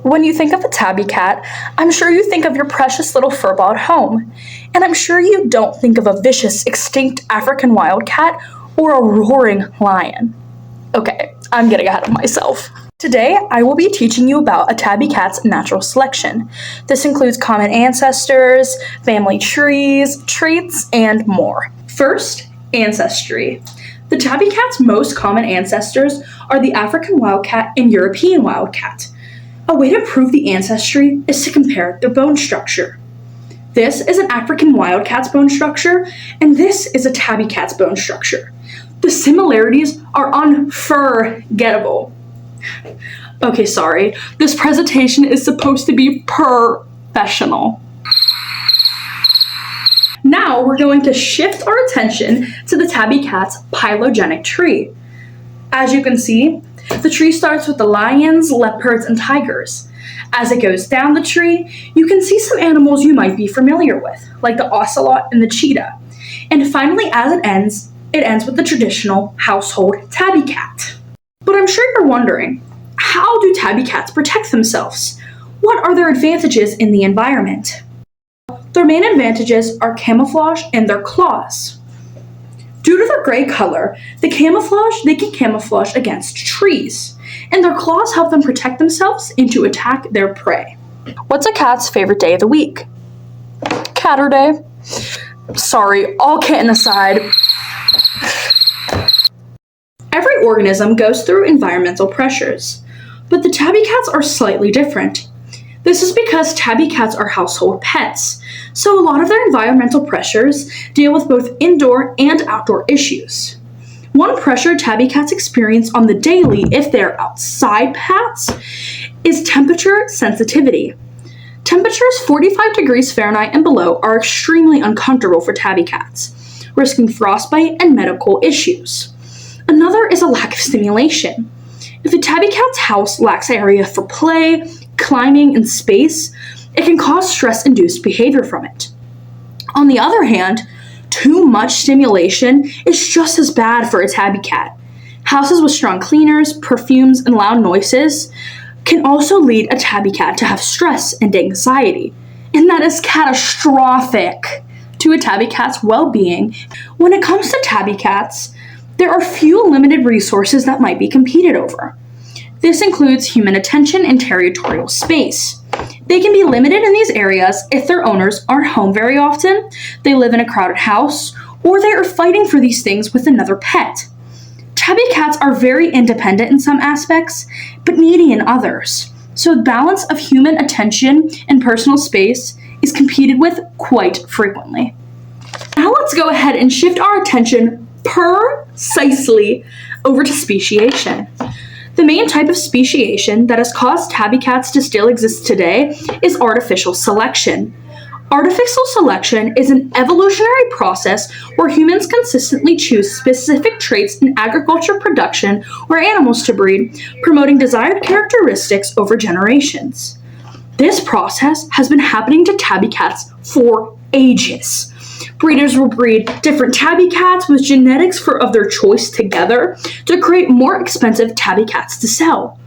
When you think of a tabby cat, I'm sure you think of your precious little furball at home. And I'm sure you don't think of a vicious, extinct African wildcat or a roaring lion. Okay, I'm getting ahead of myself. Today, I will be teaching you about a tabby cat's natural selection. This includes common ancestors, family trees, traits, and more. First, ancestry. The tabby cat's most common ancestors are the African wildcat and European wildcat. A way to prove the ancestry is to compare their bone structure. This is an African wildcat's bone structure, and this is a tabby cat's bone structure. The similarities are unforgettable. Okay, sorry. This presentation is supposed to be professional. Now we're going to shift our attention to the tabby cat's phylogenetic tree. As you can see, the tree starts with the lions, leopards, and tigers. As it goes down the tree, you can see some animals you might be familiar with, like the ocelot and the cheetah. And finally, as it ends with the traditional household tabby cat. But I'm sure you're wondering, how do tabby cats protect themselves? What are their advantages in the environment? Their main advantages are camouflage and their claws. Due to their gray color, they can camouflage against trees, and their claws help them protect themselves and to attack their prey. What's a cat's favorite day of the week? Catterday. Sorry, all kidding aside. Every organism goes through environmental pressures, but the tabby cats are slightly different. This is because tabby cats are household pets, so a lot of their environmental pressures deal with both indoor and outdoor issues. One pressure tabby cats experience on the daily if they're outside pets is temperature sensitivity. Temperatures 45 degrees Fahrenheit and below are extremely uncomfortable for tabby cats, risking frostbite and medical issues. Another is a lack of stimulation. If a tabby cat's house lacks area for play, climbing, and space, it can cause stress-induced behavior from it. On the other hand, too much stimulation is just as bad for a tabby cat. Houses with strong cleaners, perfumes, and loud noises can also lead a tabby cat to have stress and anxiety, and that is catastrophic to a tabby cat's well-being. When it comes to tabby cats, there are few limited resources that might be competed over. This includes human attention and territorial space. They can be limited in these areas if their owners aren't home very often, they live in a crowded house, or they are fighting for these things with another pet. Tabby cats are very independent in some aspects, but needy in others, so the balance of human attention and personal space is competed with quite frequently. Now let's go ahead and shift our attention precisely over to speciation. The main type of speciation that has caused tabby cats to still exist today is artificial selection. Artificial selection is an evolutionary process where humans consistently choose specific traits in agriculture production or animals to breed, promoting desired characteristics over generations. This process has been happening to tabby cats for ages. Breeders will breed different tabby cats with genetics of their choice together to create more expensive tabby cats to sell.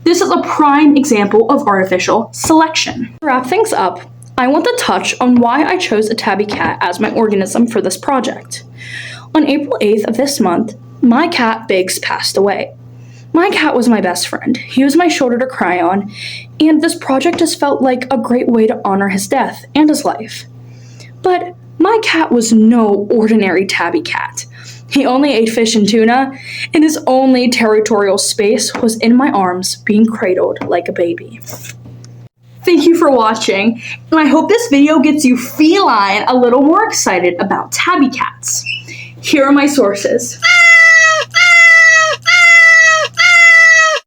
This is a prime example of artificial selection. To wrap things up, I want to touch on why I chose a tabby cat as my organism for this project. On April 8th of this month, my cat Biggs passed away. My cat was my best friend. He was my shoulder to cry on, and this project just felt like a great way to honor his death and his life. But my cat was no ordinary tabby cat. He only ate fish and tuna, and his only territorial space was in my arms, being cradled like a baby. Thank you for watching, and I hope this video gets you feline a little more excited about tabby cats. Here are my sources.